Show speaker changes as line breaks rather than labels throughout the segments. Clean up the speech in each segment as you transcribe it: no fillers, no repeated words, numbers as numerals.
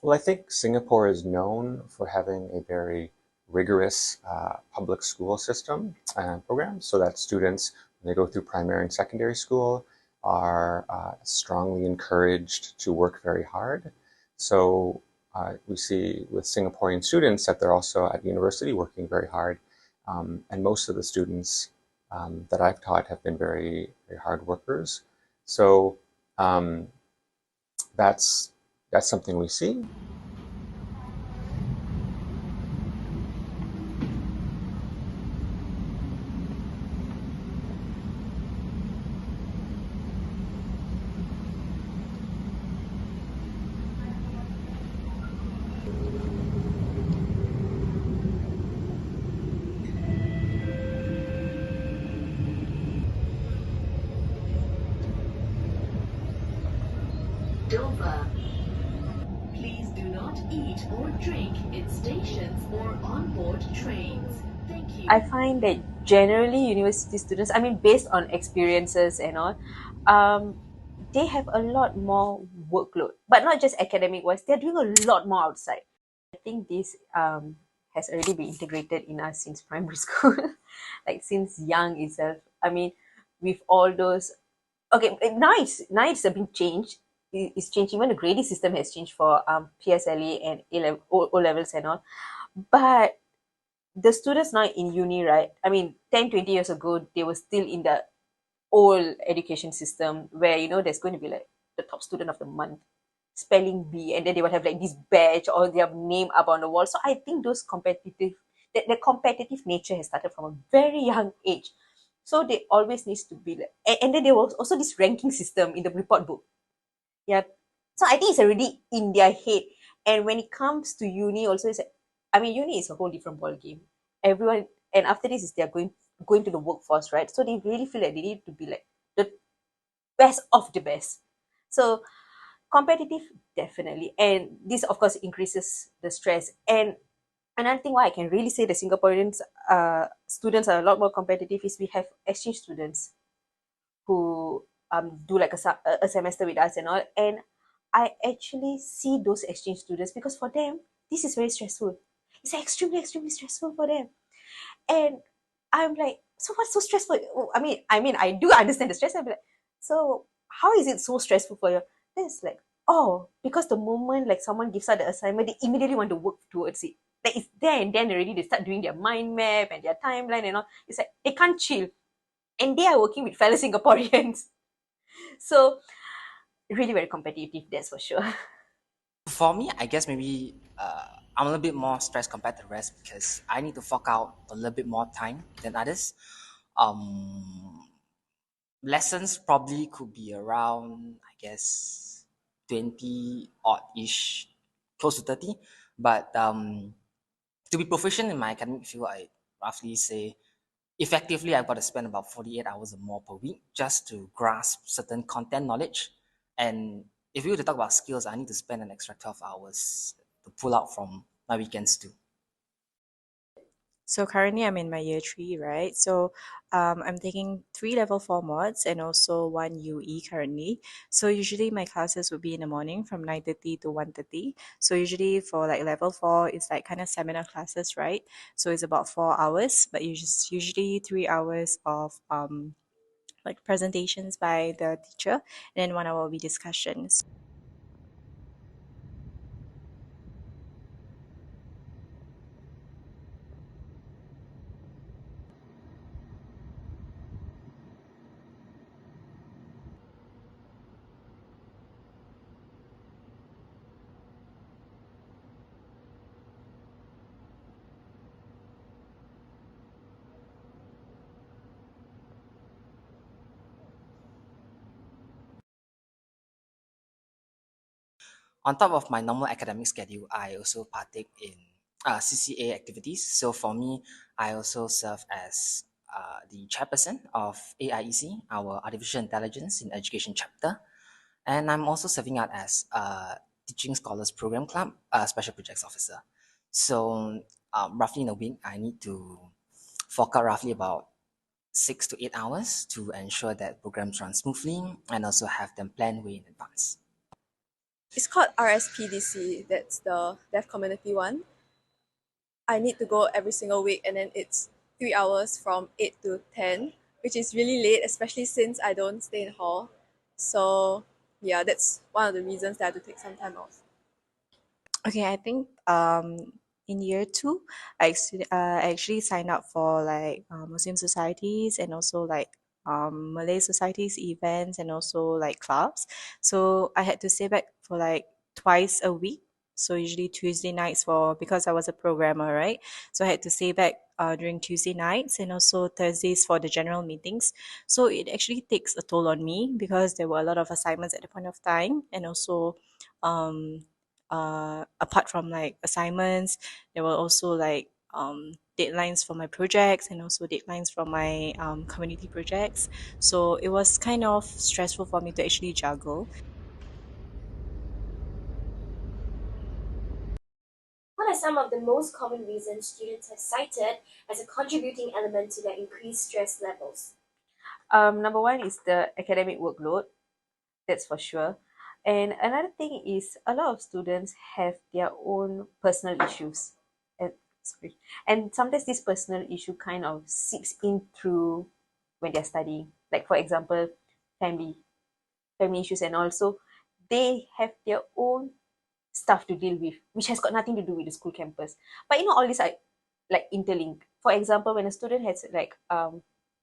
Well, I think Singapore is known for having a very rigorous public school system and program, so that students, when they go through primary and secondary school, are strongly encouraged to work very hard. So we see with Singaporean students that they're also at university working very hard, and most of the students that I've taught have been very, very hard workers. So um, that's that's something we see.
Dover. Please do not eat or drink in stations or on board trains. Thank you.
I find that generally university students, I mean, based on experiences and all, um, they have a lot more workload, but not just academic wise. They're doing a lot more outside. I think this has already been integrated in us since primary school, like since young itself. I mean, with all those, okay, now it's a bit changed. It's changed. Even the grading system has changed for PSLE and O levels and all. But the students now in uni, right? I mean, 10, 20 years ago, they were still in the old education system where, there's going to be like the top student of the month, spelling bee, and then they will have like this badge or their name up on the wall. So I think the competitive nature has started from a very young age. So they always needs to be like, and then there was also this ranking system in the report book. Yeah. So I think it's already in their head. And when it comes to uni, also, I mean, uni is a whole different ball game. Everyone, and after this is they're going to the workforce, right? So they really feel like they need to be like the best of the best. So competitive, definitely, and this of course increases the stress. And another thing why I can really say the Singaporeans students are a lot more competitive is we have exchange students who do like a semester with us and all. And I actually see those exchange students because for them, this is very stressful. It's extremely, extremely stressful for them. And I'm like, so what's so stressful? Oh, I mean, I do understand the stress. I'm like, so how is it so stressful for you? Then it's like, oh, because the moment like someone gives out the assignment, they immediately want to work towards it. Like it's there and then already they start doing their mind map and their timeline and all. It's like they can't chill. And they are working with fellow Singaporeans. So really very competitive, that's for sure.
For me, I guess maybe I'm a little bit more stressed compared to the rest because I need to fork out a little bit more time than others. Um, Lessons probably could be around, I guess, 20 odd ish, close to 30. But to be proficient in my academic field, I roughly say effectively I've got to spend about 48 hours or more per week just to grasp certain content knowledge. And if we were to talk about skills, I need to spend an extra 12 hours to pull out from my weekends too.
So currently I'm in my year three, right? So I'm taking three level four mods and also one UE currently. So usually my classes would be in the morning from 9:30 to 1:30. So usually for like level four, it's like kind of seminar classes, right? So it's about 4 hours, but usually 3 hours of like presentations by the teacher, and then 1 hour will be discussions.
On top of my normal academic schedule, I also partake in CCA activities. So for me, I also serve as the chairperson of AIEC, our Artificial Intelligence in Education chapter. And I'm also serving out as Teaching Scholars Program Club Special Projects Officer. So roughly in a week, I need to fork out roughly about 6 to 8 hours to ensure that programs run smoothly and also have them planned way in advance.
It's called RSPDC. That's the deaf community one. I need to go every single week, and then it's 3 hours from 8 to 10, which is really late, especially since I don't stay in hall. So yeah, that's one of the reasons that I had to take some time off.
Okay, I think in year two, I actually signed up for like Muslim societies and also like Malay societies events and also like clubs. So I had to stay back for like twice a week. So usually Tuesday nights for because I was a programmer, right? So I had to stay back during Tuesday nights and also Thursdays for the general meetings. So it actually takes a toll on me because there were a lot of assignments at the point of time and also um apart from like assignments, there were also like deadlines for my projects and also deadlines for my community projects. So it was kind of stressful for me to actually juggle.
What are some of the most common reasons students have cited as a contributing element to their increased stress levels?
Number one is the academic workload, that's for sure. And another thing is a lot of students have their own personal issues. And, sorry. And sometimes this personal issue kind of seeps in through when they're studying. Like for example, family, family issues, and also they have their own stuff to deal with, which has got nothing to do with the school campus. But all these are like interlinked. For example, when a student has like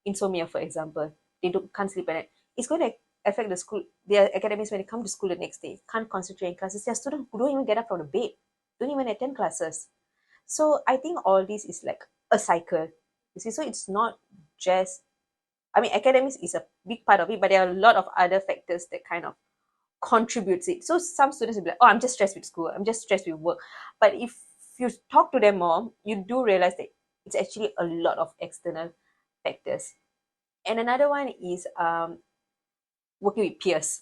insomnia, for example, they can't sleep at night, it's going to affect the school, their academics when they come to school the next day, can't concentrate in classes. There are students who don't even get up from the bed, don't even attend classes. So I think all this is like a cycle. You see, so it's not just, I mean, academics is a big part of it, but there are a lot of other factors that kind of contributes it. So some students will be like, oh, I'm just stressed with school, I'm just stressed with work. But if you talk to them more, you do realize that it's actually a lot of external factors. And another one is working with peers.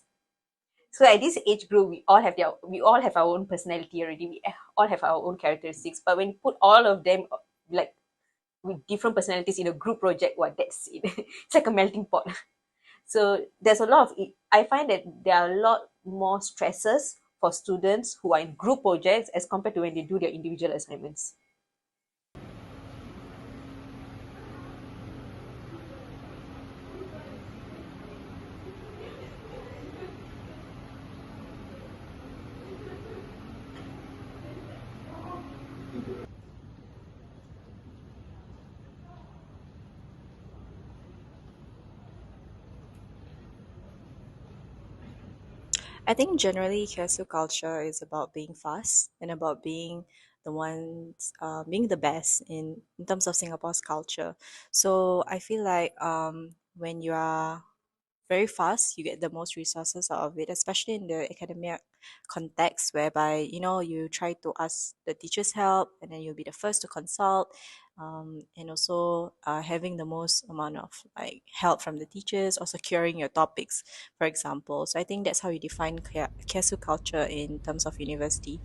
So at this age group, we all have our own personality already. We all have our own characteristics. But when you put all of them like with different personalities in a group project, what that's it. It's like a melting pot. So there's a lot of, I find that there are a lot more stresses for students who are in group projects as compared to when they do their individual assignments.
I think generally Kiasu culture is about being fast and about being the ones being the best in terms of Singapore's culture. So I feel like when you are very fast, you get the most resources out of it, especially in the academic context whereby you try to ask the teacher's help and then you'll be the first to consult, and also having the most amount of like help from the teachers or securing your topics, for example. So I think that's how you define Kiasu culture in terms of university.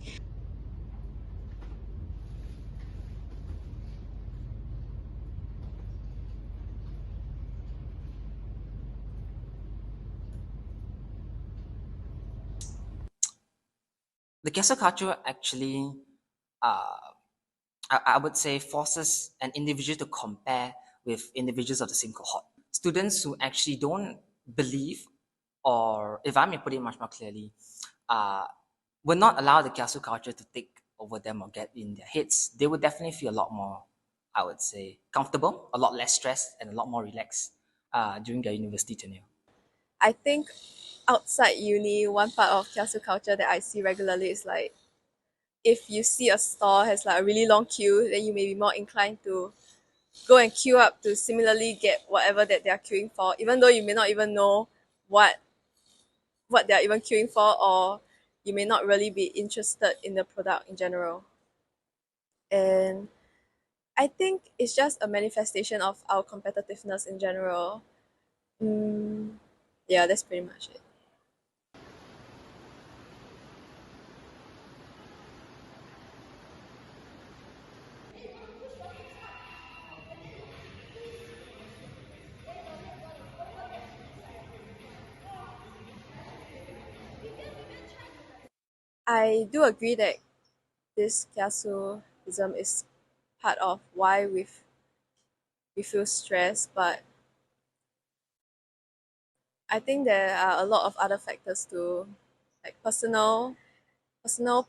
The Kiasu culture actually, uh, I would say, forces an individual to compare with individuals of the same cohort. Students who actually don't believe, or if I may put it much more clearly, uh, will not allow the Kiasu culture to take over them or get in their heads. They would definitely feel a lot more, I would say, comfortable, a lot less stressed, and a lot more relaxed during their university tenure.
I think outside uni, one part of Kiasu culture that I see regularly is like if you see a store has like a really long queue, then you may be more inclined to go and queue up to similarly get whatever that they're queuing for, even though you may not even know what they're even queuing for, or you may not really be interested in the product in general. And I think it's just a manifestation of our competitiveness in general. Mm, yeah, that's pretty much it. I do agree that this Kiasuism is part of why we feel stressed, but I think there are a lot of other factors too, like personal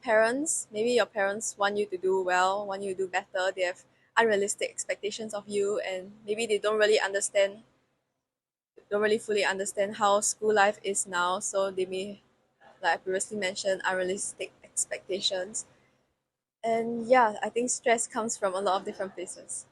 parents. Maybe your parents want you to do well, want you to do better. They have unrealistic expectations of you, and maybe they don't really fully understand how school life is now. So they may, like I previously mentioned, unrealistic expectations. And yeah, I think stress comes from a lot of different places.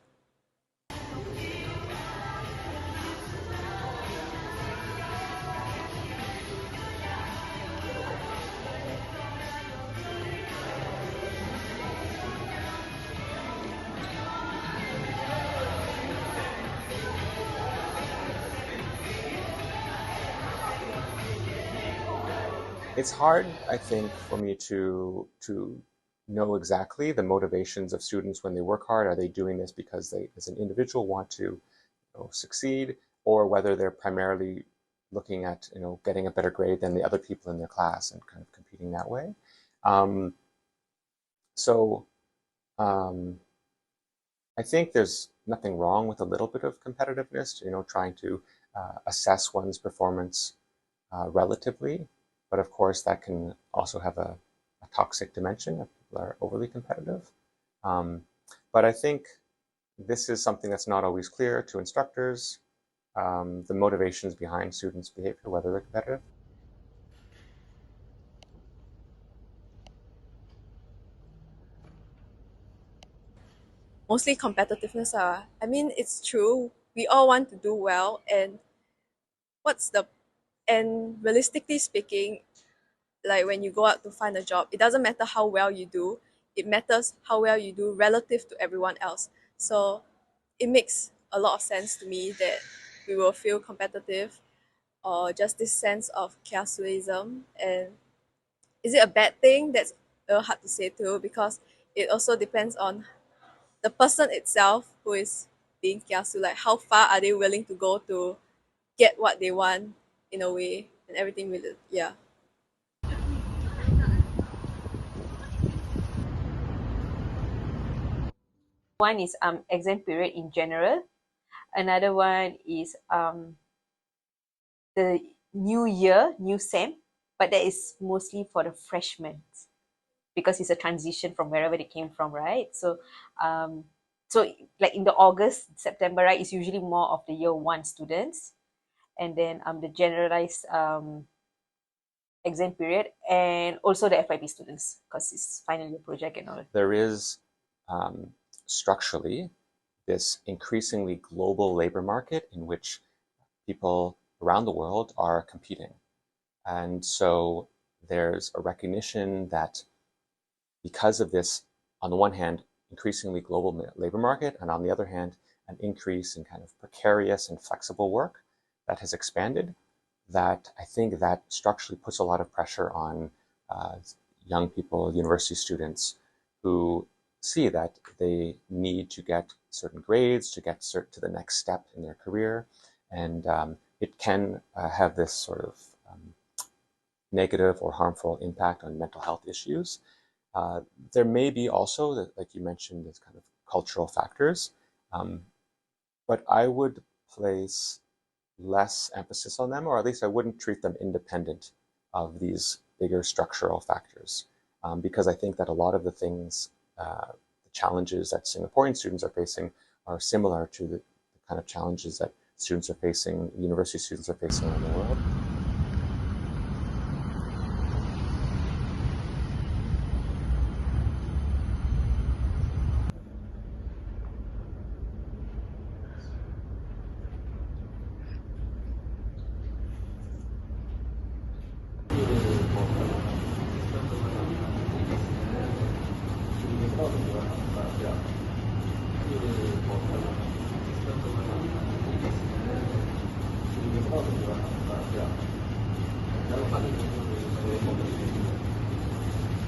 It's hard, I think, for me to know exactly the motivations of students when they work hard. Are they doing this because they, as an individual, want to succeed, or whether they're primarily looking at getting a better grade than the other people in their class and kind of competing that way. Um, so um, I think there's nothing wrong with a little bit of competitiveness, trying to assess one's performance relatively, but of course that can also have a toxic dimension if people are overly competitive. Um, but I think this is something that's not always clear to instructors, the motivations behind students' behavior, whether they're competitive.
Mostly competitiveness. I mean, it's true. We all want to do well, and what's the and realistically speaking, like when you go out to find a job, it doesn't matter how well you do. It matters how well you do relative to everyone else. So it makes a lot of sense to me that we will feel competitive or just this sense of casualism. And is it a bad thing? That's hard to say too, because it also depends on the person itself who is being kiasu. Like how far are they willing to go to get what they want in a way, and everything with it. Yeah.
One is exam period in general. Another one is the new year, new sem, but that is mostly for the freshmen because it's a transition from wherever they came from, right? Um, so like in the August, September, right, it's usually more of the year one students, and then the generalized exam period, and also the FYP students because it's final year project and all.
There is um, structurally this increasingly global labor market in which people around the world are competing. And so there's a recognition that because of this, on the one hand, increasingly global labor market, and on the other hand, an increase in kind of precarious and flexible work that has expanded, that I think that structurally puts a lot of pressure on young people, university students, who see that they need to get certain grades to get to the next step in their career. And it can have this sort of negative or harmful impact on mental health issues. There may be also, like you mentioned, this kind of cultural factors, but I would place less emphasis on them, or at least I wouldn't treat them independent of these bigger structural factors, because I think that a lot of the things, the challenges that Singaporean students are facing are similar to the kind of challenges that students are facing, university students are facing around the world.